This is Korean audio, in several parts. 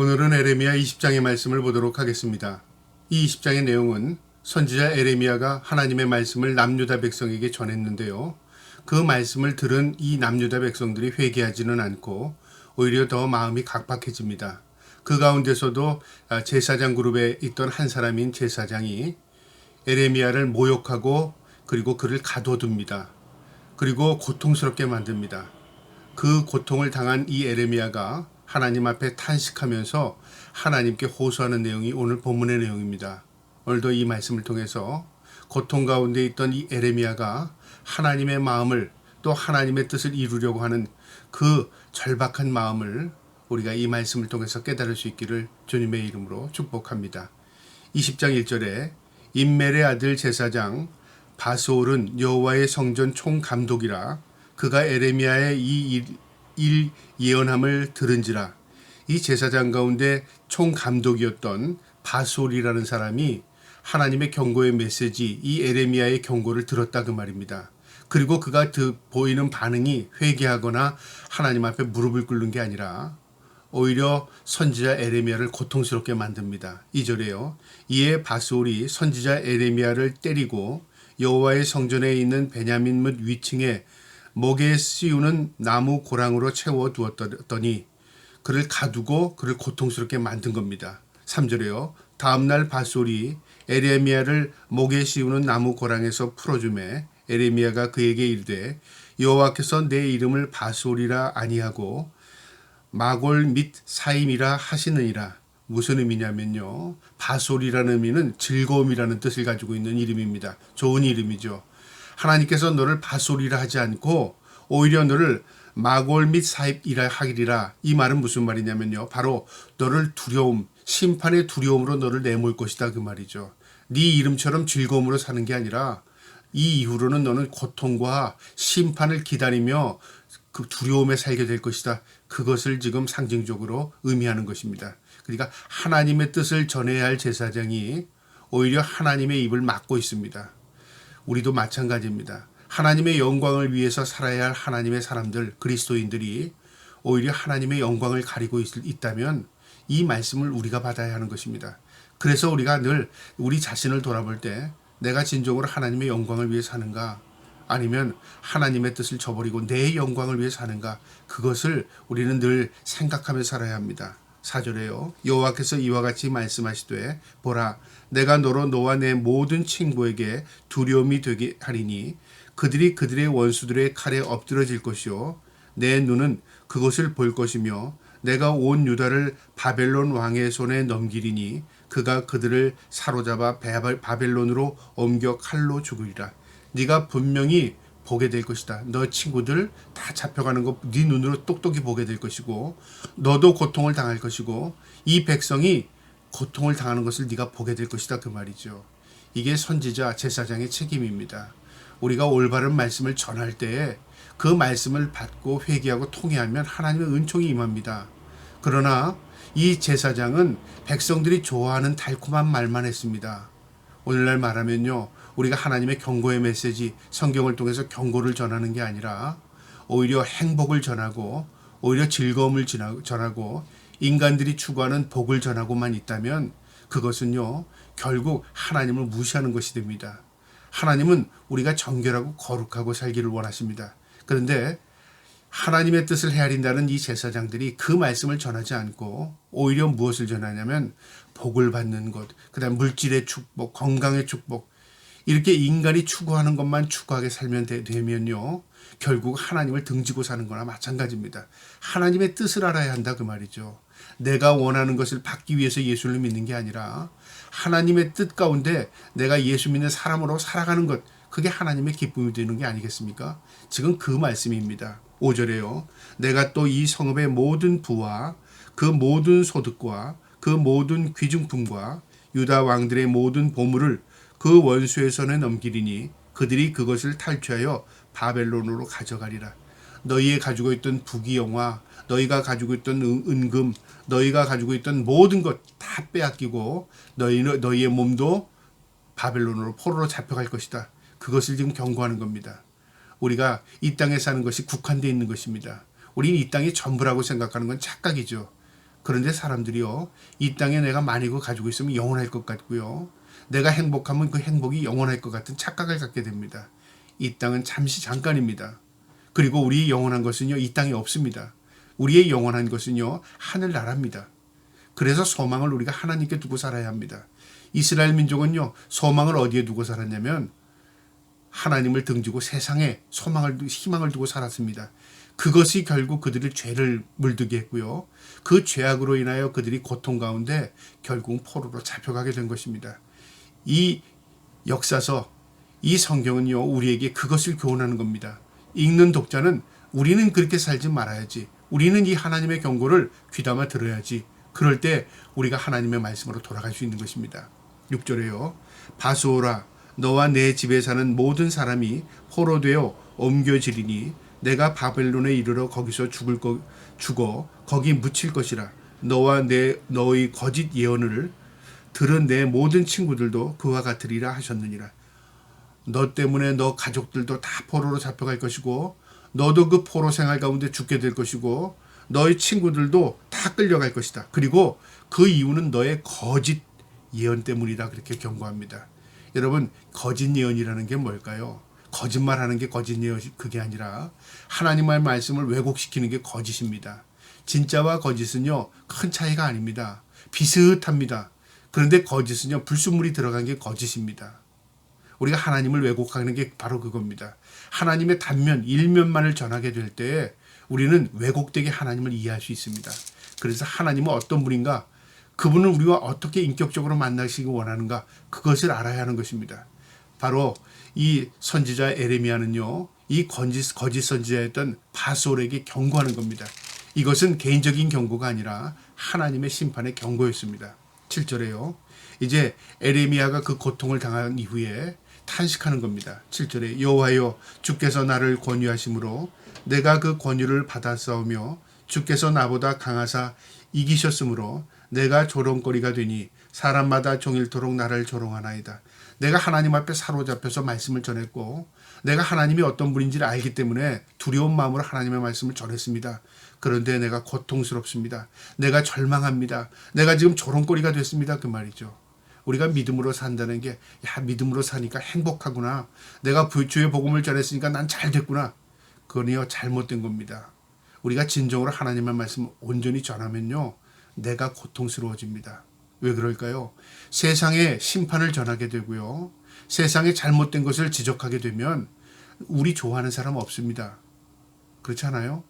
오늘은 에레미야 20장의 말씀을 보도록 하겠습니다. 이 20장의 내용은 선지자 에레미야가 하나님의 말씀을 남유다 백성에게 전했는데요. 그 말씀을 들은 이 남유다 백성들이 회개하지는 않고 오히려 더 마음이 각박해집니다. 그 가운데서도 제사장 그룹에 있던 한 사람인 제사장이 에레미야를 모욕하고 그리고 그를 가둬둡니다. 그리고 고통스럽게 만듭니다. 그 고통을 당한 이 에레미야가 하나님 앞에 탄식하면서 하나님께 호소하는 내용이 오늘 본문의 내용입니다. 오늘도 이 말씀을 통해서 고통 가운데 있던 이 에레미야가 하나님의 마음을 또 하나님의 뜻을 이루려고 하는 그 절박한 마음을 우리가 이 말씀을 통해서 깨달을 수 있기를 주님의 이름으로 축복합니다. 20장 1절에 임멜의 아들 제사장 바스올은 여호와의 성전 총감독이라 그가 에레미야의 이 일 예언함을 들은지라. 이 제사장 가운데 총감독이었던 바스올이라는 사람이 하나님의 경고의 메시지 이 에레미야의 경고를 들었다 그 말입니다. 그리고 그가 보이는 반응이 회개하거나 하나님 앞에 무릎을 꿇는 게 아니라 오히려 선지자 에레미야를 고통스럽게 만듭니다. 2절에요. 이에 바스올이 선지자 에레미야를 때리고 여호와의 성전에 있는 베냐민 뭇 위층에 목에 씌우는 나무 고랑으로 채워두었더니 그를 가두고 그를 고통스럽게 만든 겁니다. 3절에요. 다음날 바솔이 에레미야를 목에 씌우는 나무 고랑에서 풀어주매 에레미야가 그에게 이르되 여호와께서 내 이름을 바솔이라 아니하고 마골 및 사임이라 하시느니라. 무슨 의미냐면요. 바솔이라는 의미는 즐거움이라는 뜻을 가지고 있는 이름입니다. 좋은 이름이죠. 하나님께서 너를 바솔이라 하지 않고 오히려 너를 마골 및 사입이라 하기리라. 이 말은 무슨 말이냐면요. 바로 너를 심판의 두려움으로 너를 내몰 것이다 그 말이죠. 네 이름처럼 즐거움으로 사는 게 아니라 이 이후로는 너는 고통과 심판을 기다리며 그 두려움에 살게 될 것이다. 그것을 지금 상징적으로 의미하는 것입니다. 그러니까 하나님의 뜻을 전해야 할 제사장이 오히려 하나님의 입을 막고 있습니다. 우리도 마찬가지입니다. 하나님의 영광을 위해서 살아야 할 하나님의 사람들, 그리스도인들이 오히려 하나님의 영광을 가리고 있다면 이 말씀을 우리가 받아야 하는 것입니다. 그래서 우리가 늘 우리 자신을 돌아볼 때 내가 진정으로 하나님의 영광을 위해 사는가 아니면 하나님의 뜻을 저버리고 내 영광을 위해 사는가 그것을 우리는 늘 생각하며 살아야 합니다. 4절에요. 여호와께서 이와 같이 말씀하시되 보라 내가 너로 너와 내 모든 친구에게 두려움이 되게 하리니 그들이 그들의 원수들의 칼에 엎드러질 것이요 내 눈은 그것을 볼 것이며 내가 온 유다를 바벨론 왕의 손에 넘기리니 그가 그들을 사로잡아 바벨론으로 옮겨 칼로 죽으리라. 네가 분명히 보게 될 것이다. 너 친구들 다 잡혀가는 거 네 눈으로 똑똑히 보게 될 것이고 너도 고통을 당할 것이고 이 백성이 고통을 당하는 것을 네가 보게 될 것이다 그 말이죠. 이게 선지자 제사장의 책임입니다. 우리가 올바른 말씀을 전할 때에 그 말씀을 받고 회개하고 통회하면 하나님의 은총이 임합니다. 그러나 이 제사장은 백성들이 좋아하는 달콤한 말만 했습니다. 오늘날 말하면요. 우리가 하나님의 경고의 메시지 성경을 통해서 경고를 전하는 게 아니라 오히려 행복을 전하고 오히려 즐거움을 전하고 인간들이 추구하는 복을 전하고만 있다면 그것은요. 결국 하나님을 무시하는 것이 됩니다. 하나님은 우리가 정결하고 거룩하고 살기를 원하십니다. 그런데 하나님의 뜻을 헤아린다는 이 제사장들이 그 말씀을 전하지 않고 오히려 무엇을 전하냐면 복을 받는 것, 그다음 물질의 축복, 건강의 축복 이렇게 인간이 추구하는 것만 추구하게 살면 되면요. 결국 하나님을 등지고 사는 거나 마찬가지입니다. 하나님의 뜻을 알아야 한다 그 말이죠. 내가 원하는 것을 받기 위해서 예수를 믿는 게 아니라 하나님의 뜻 가운데 내가 예수 믿는 사람으로 살아가는 것 그게 하나님의 기쁨이 되는 게 아니겠습니까? 지금 그 말씀입니다. 5절에요. 내가 또 이 성읍의 모든 부와 그 모든 소득과 그 모든 귀중품과 유다 왕들의 모든 보물을 그 원수의 손에 넘기리니 그들이 그것을 탈취하여 바벨론으로 가져가리라. 너희의 가지고 있던 부귀영화, 너희가 가지고 있던 은금, 너희가 가지고 있던 모든 것 다 빼앗기고 너희의 몸도 바벨론으로 포로로 잡혀갈 것이다. 그것을 지금 경고하는 겁니다. 우리가 이 땅에 사는 것이 국한되어 있는 것입니다. 우리는 이 땅이 전부라고 생각하는 건 착각이죠. 그런데 사람들이요, 이 땅에 내가 많이 가지고 있으면 영원할 것 같고요, 내가 행복하면 그 행복이 영원할 것 같은 착각을 갖게 됩니다. 이 땅은 잠시 잠깐입니다. 그리고 우리의 영원한 것은요, 이 땅에 없습니다. 우리의 영원한 것은요, 하늘나라입니다. 그래서 소망을 우리가 하나님께 두고 살아야 합니다. 이스라엘 민족은요, 소망을 어디에 두고 살았냐면 하나님을 등지고 세상에 희망을 두고 살았습니다. 그것이 결국 그들의 죄를 물들게 했고요, 그 죄악으로 인하여 그들이 고통 가운데 결국 포로로 잡혀가게 된 것입니다. 이 역사서, 이 성경은요, 우리에게 그것을 교훈하는 겁니다. 읽는 독자는 우리는 그렇게 살지 말아야지, 우리는 이 하나님의 경고를 귀담아 들어야지, 그럴 때 우리가 하나님의 말씀으로 돌아갈 수 있는 것입니다. 6절에요. 바수오라, 너와 내 집에 사는 모든 사람이 포로되어 옮겨지리니 내가 바벨론에 이르러 거기서 죽어 거기 묻힐 것이라. 너와 너의 거짓 예언을 들은 내 모든 친구들도 그와 같으리라 하셨느니라. 너 때문에 너 가족들도 다 포로로 잡혀갈 것이고, 너도 그 포로 생활 가운데 죽게 될 것이고, 너의 친구들도 다 끌려갈 것이다. 그리고 그 이유는 너의 거짓 예언 때문이다. 그렇게 경고합니다. 여러분, 거짓 예언이라는 게 뭘까요? 거짓말하는 게 거짓 예언, 그게 아니라 하나님의 말씀을 왜곡시키는 게 거짓입니다. 진짜와 거짓은요, 큰 차이가 아닙니다. 비슷합니다. 그런데 거짓은요, 불순물이 들어간 게 거짓입니다. 우리가 하나님을 왜곡하는 게 바로 그겁니다. 하나님의 단면, 일면만을 전하게 될 때 우리는 왜곡되게 하나님을 이해할 수 있습니다. 그래서 하나님은 어떤 분인가, 그분은 우리와 어떻게 인격적으로 만나시기 원하는가, 그것을 알아야 하는 것입니다. 바로 이 선지자 에레미야는요, 이 거짓 선지자였던 바솔에게 경고하는 겁니다. 이것은 개인적인 경고가 아니라 하나님의 심판의 경고였습니다. 7절에요. 이제 에레미야가 그 고통을 당한 이후에 탄식하는 겁니다. 7절에 여호와여, 주께서 나를 권유하심으로 내가 그 권유를 받았사오며 주께서 나보다 강하사 이기셨으므로 내가 조롱거리가 되니 사람마다 종일토록 나를 조롱하나이다. 내가 하나님 앞에 사로잡혀서 말씀을 전했고, 내가 하나님이 어떤 분인지를 알기 때문에 두려운 마음으로 하나님의 말씀을 전했습니다. 그런데 내가 고통스럽습니다. 내가 절망합니다. 내가 지금 조롱거리가 됐습니다. 그 말이죠. 우리가 믿음으로 산다는 게, 믿음으로 사니까 행복하구나, 내가 주의 복음을 전했으니까 난 잘 됐구나, 그건요, 잘못된 겁니다. 우리가 진정으로 하나님의 말씀을 온전히 전하면요, 내가 고통스러워집니다. 왜 그럴까요? 세상에 심판을 전하게 되고요, 세상에 잘못된 것을 지적하게 되면 우리 좋아하는 사람 없습니다. 그렇지 않아요?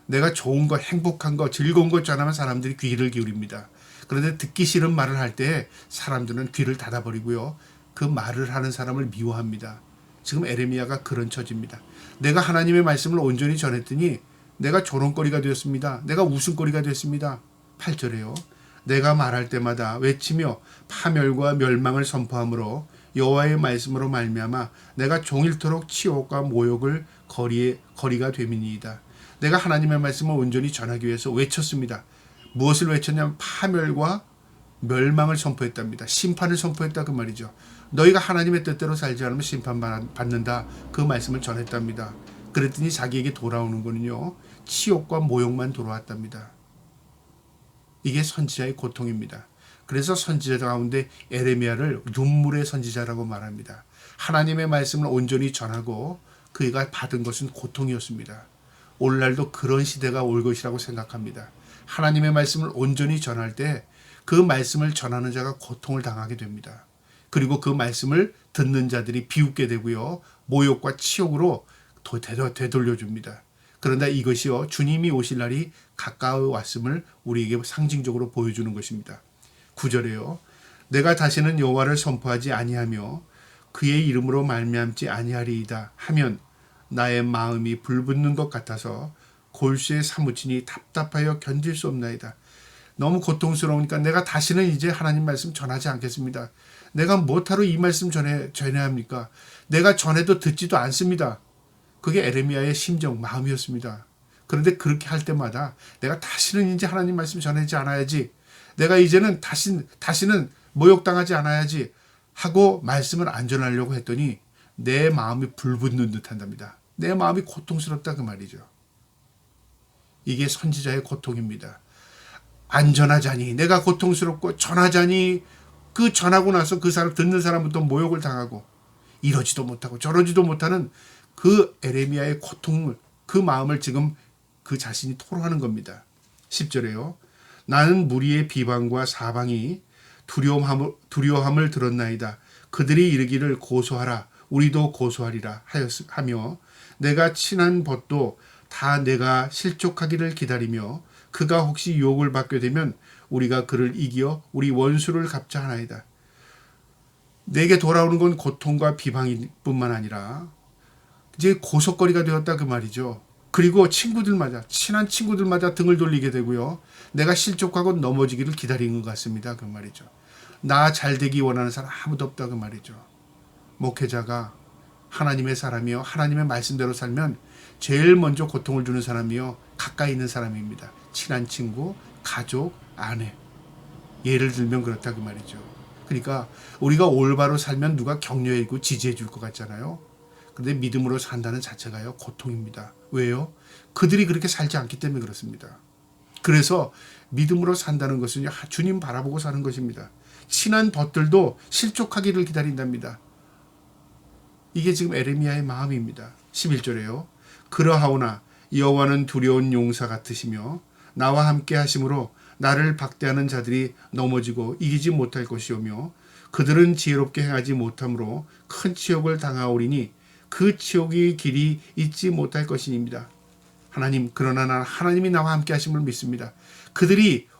내가 좋은 거, 행복한 거, 즐거운 것 전하면 사람들이 귀를 기울입니다. 그런데 듣기 싫은 말을 할 때 사람들은 귀를 닫아버리고요, 그 말을 하는 사람을 미워합니다. 지금 에레미야가 그런 처지입니다. 내가 하나님의 말씀을 온전히 전했더니 내가 조롱거리가 되었습니다. 내가 웃음거리가 됐습니다. 8절에요. 내가 말할 때마다 외치며 파멸과 멸망을 선포함으로 여호와의 말씀으로 말미암아 내가 종일토록 치욕과 모욕을 거리가 됨이니이다. 내가 하나님의 말씀을 온전히 전하기 위해서 외쳤습니다. 무엇을 외쳤냐면 파멸과 멸망을 선포했답니다. 심판을 선포했다, 그 말이죠. 너희가 하나님의 뜻대로 살지 않으면 심판받는다, 그 말씀을 전했답니다. 그랬더니 자기에게 돌아오는 거는요, 치욕과 모욕만 돌아왔답니다. 이게 선지자의 고통입니다. 그래서 선지자 가운데 에레미야를 눈물의 선지자라고 말합니다. 하나님의 말씀을 온전히 전하고 그가 받은 것은 고통이었습니다. 오늘날도 그런 시대가 올 것이라고 생각합니다. 하나님의 말씀을 온전히 전할 때 그 말씀을 전하는 자가 고통을 당하게 됩니다. 그리고 그 말씀을 듣는 자들이 비웃게 되고요, 모욕과 치욕으로 되돌려줍니다. 그런데 이것이요, 주님이 오실 날이 가까워 왔음을 우리에게 상징적으로 보여주는 것입니다. 9절에요. 내가 다시는 여호와를 선포하지 아니하며 그의 이름으로 말미암지 아니하리이다 하면 나의 마음이 불붙는 것 같아서 골수에 사무치니 답답하여 견딜 수 없나이다. 너무 고통스러우니까 내가 다시는 이제 하나님 말씀 전하지 않겠습니다. 내가 뭐하러 이 말씀 전해야 합니까? 내가 전해도 듣지도 않습니다. 그게 에레미야의 심정, 마음이었습니다. 그런데 그렇게 할 때마다 내가 다시는 이제 하나님 말씀 전하지 않아야지, 내가 이제는 다시는 모욕당하지 않아야지 하고 말씀을 안 전하려고 했더니 내 마음이 불붙는 듯 한답니다. 내 마음이 고통스럽다, 그 말이죠. 이게 선지자의 고통입니다. 안전하자니, 내가 고통스럽고 전하자니, 그 전하고 나서 그 사람 듣는 사람부터 모욕을 당하고 이러지도 못하고 저러지도 못하는 그 에레미야의 고통을, 그 마음을 지금 그 자신이 토로하는 겁니다. 10절에요. 나는 무리의 비방과 사방이 두려움을 들었나이다. 그들이 이르기를 고소하라. 우리도 고소하리라 하며 내가 친한 벗도 다 내가 실족하기를 기다리며 그가 혹시 유혹을 받게 되면 우리가 그를 이기어 우리 원수를 갚자 하나이다. 내게 돌아오는 건 고통과 비방뿐만 아니라 이제 고속거리가 되었다 그 말이죠. 그리고 친구들마다, 친한 친구들마다 등을 돌리게 되고요. 내가 실족하고 넘어지기를 기다리는 것 같습니다. 그 말이죠. 나 잘되기 원하는 사람 아무도 없다 그 말이죠. 목회자가 하나님의 사람이요, 하나님의 말씀대로 살면 제일 먼저 고통을 주는 사람이요, 가까이 있는 사람입니다. 친한 친구, 가족, 아내. 예를 들면 그렇다 그 말이죠. 그러니까 우리가 올바로 살면 누가 격려해주고 지지해 줄 것 같잖아요. 그런데 믿음으로 산다는 자체가요, 고통입니다. 왜요? 그들이 그렇게 살지 않기 때문에 그렇습니다. 그래서 믿음으로 산다는 것은 주님 바라보고 사는 것입니다. 친한 벗들도 실족하기를 기다린답니다. 이게 지금 에레미야의 마음입니다. 11절에요. 그러하오나 여호와는 두려운 용사 같으시며 나와 함께 하심으로 나를 박대하는 자들이 넘어지고 이기지 못할 것이오며 그들은 지혜롭게 행하지 못함으로 큰 치욕을 당하오리니 그 치욕의 길이 잊지 못할 것입니다. 하나님, 그러나 나는 하나님이 나와 함께 하심을 믿습니다.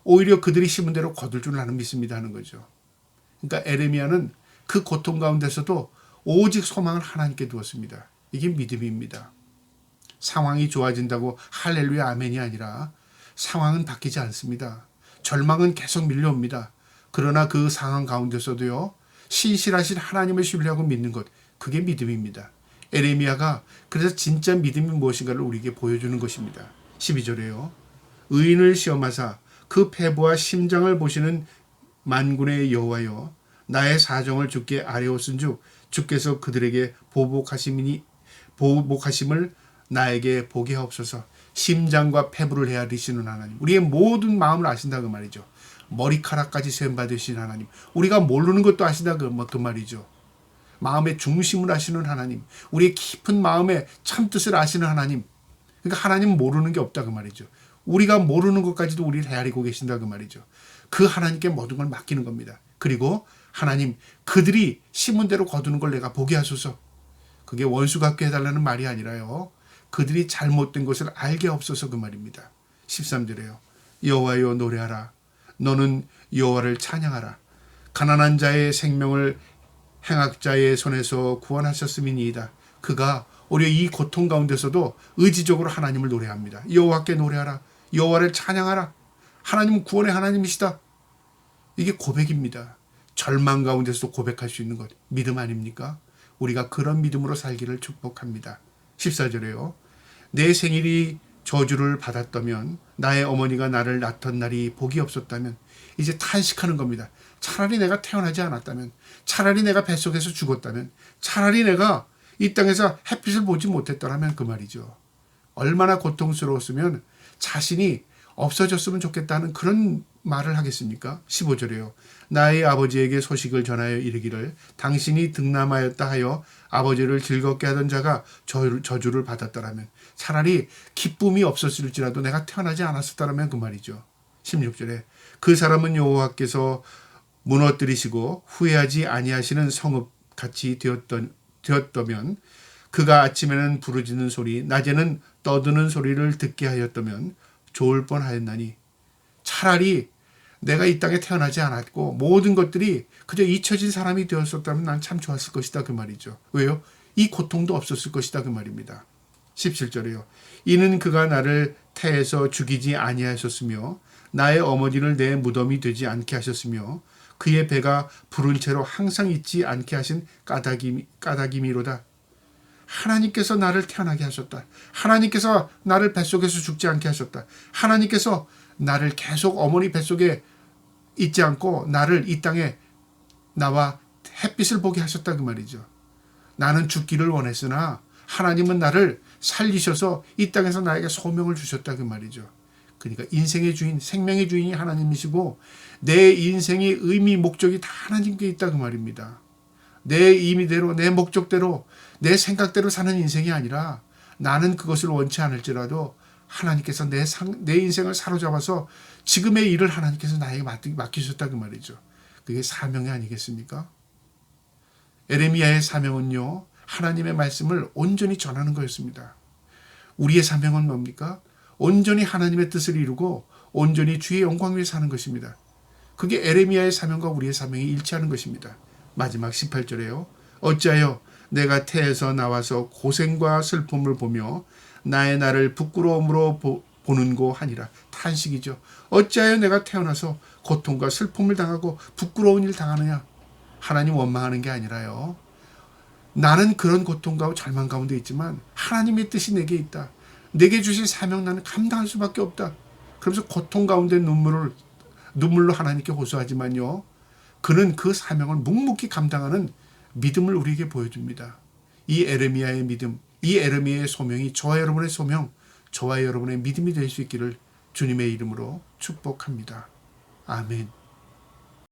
오히려 그들이 심은 대로 거둘 줄 나는 믿습니다 하는 거죠. 그러니까 에레미야는 그 고통 가운데서도 오직 소망을 하나님께 두었습니다. 이게 믿음입니다. 상황이 좋아진다고 할렐루야 아멘이 아니라 상황은 바뀌지 않습니다. 절망은 계속 밀려옵니다. 그러나 그 상황 가운데서도요, 신실하신 하나님을 신뢰하고 믿는 것, 그게 믿음입니다. 에레미야가 그래서 진짜 믿음이 무엇인가를 우리에게 보여주는 것입니다. 12절에요. 의인을 시험하사 그 패부와 심장을 보시는 만군의 여호와여, 나의 사정을 주께 아뢰었은즉 주께서 그들에게 보복하심을 나에게 보게 하옵소서. 심장과 패부를 헤아리시는 하나님, 우리의 모든 마음을 아신다 그 말이죠. 머리카락까지 세움받으신 하나님, 우리가 모르는 것도 아신다 그 말이죠. 마음의 중심을 아시는 하나님, 우리의 깊은 마음의 참뜻을 아시는 하나님. 그러니까 하나님은 모르는 게 없다 그 말이죠. 우리가 모르는 것까지도 우리를 헤아리고 계신다 그 말이죠. 그 하나님께 모든 걸 맡기는 겁니다. 그리고 하나님, 그들이 심은 대로 거두는 걸 내가 보게 하소서. 그게 원수 같게 해달라는 말이 아니라요, 그들이 잘못된 것을 알게 없어서 그 말입니다. 13절에요. 여호와여 노래하라. 너는 여호와를 찬양하라. 가난한 자의 생명을 행악자의 손에서 구원하셨음이니이다. 그가 오히려 이 고통 가운데서도 의지적으로 하나님을 노래합니다. 여호와께 노래하라. 여호와를 찬양하라. 하나님은 구원의 하나님이시다. 이게 고백입니다. 절망 가운데서도 고백할 수 있는 것, 믿음 아닙니까? 우리가 그런 믿음으로 살기를 축복합니다. 14절에요. 내 생일이 저주를 받았다면, 나의 어머니가 나를 낳던 날이 복이 없었다면, 이제 탄식하는 겁니다. 차라리 내가 태어나지 않았다면, 차라리 내가 뱃속에서 죽었다면, 차라리 내가 이 땅에서 햇빛을 보지 못했더라면 그 말이죠. 얼마나 고통스러웠으면 자신이 없어졌으면 좋겠다는 그런 말을 하겠습니까? 15절에요. 나의 아버지에게 소식을 전하여 이르기를 당신이 득남하였다 하여 아버지를 즐겁게 하던 자가 저주를 받았더라면, 차라리 기쁨이 없었을지라도 내가 태어나지 않았었다면 그 말이죠. 16절에 그 사람은 여호와께서 무너뜨리시고 후회하지 아니하시는 성읍같이 되었다면, 그가 아침에는 부르짖는 소리, 낮에는 떠드는 소리를 듣게 하였다면 좋을 뻔하였나니, 차라리 내가 이 땅에 태어나지 않았고 모든 것들이 그저 잊혀진 사람이 되었었다면 난 참 좋았을 것이다 그 말이죠. 왜요? 이 고통도 없었을 것이다 그 말입니다. 17절에요. 이는 그가 나를 태에서 죽이지 아니하셨으며 나의 어머니를 내 무덤이 되지 않게 하셨으며 그의 배가 부른 채로 항상 잊지 않게 하신 까닭이미로다. 하나님께서 나를 태어나게 하셨다. 하나님께서 나를 뱃속에서 죽지 않게 하셨다. 하나님께서 나를 계속 어머니 뱃속에 있지 않고 나를 이 땅에 나와 햇빛을 보게 하셨다 그 말이죠. 나는 죽기를 원했으나 하나님은 나를 살리셔서 이 땅에서 나에게 소명을 주셨다 그 말이죠. 그러니까 인생의 주인, 생명의 주인이 하나님이시고 내 인생의 의미, 목적이 다 하나님께 있다 그 말입니다. 내 임의대로, 내 목적대로, 내 생각대로 사는 인생이 아니라 나는 그것을 원치 않을지라도 하나님께서 내 인생을 사로잡아서 지금의 일을 하나님께서 나에게 맡기셨다 그 말이죠. 그게 사명이 아니겠습니까? 에레미야의 사명은요, 하나님의 말씀을 온전히 전하는 거였습니다. 우리의 사명은 뭡니까? 온전히 하나님의 뜻을 이루고 온전히 주의 영광 위에 사는 것입니다. 그게 에레미야의 사명과 우리의 사명이 일치하는 것입니다. 마지막 18절에요. 어찌하여 내가 태에서 나와서 고생과 슬픔을 보며 나의 나를 부끄러움으로 보는고 하니라. 탄식이죠. 어찌하여 내가 태어나서 고통과 슬픔을 당하고 부끄러운 일 당하느냐. 하나님 원망하는 게 아니라요. 나는 그런 고통과 절망 가운데 있지만 하나님의 뜻이 내게 있다. 내게 주신 사명 나는 감당할 수밖에 없다. 그러면서 고통 가운데 눈물로 하나님께 호소하지만요. 그는 그 사명을 묵묵히 감당하는 믿음을 우리에게 보여줍니다. 이 에레미야의 믿음, 이 에레미야의 소명이 저와 여러분의 소명, 저와 여러분의 믿음이 될 수 있기를 주님의 이름으로 축복합니다. 아멘.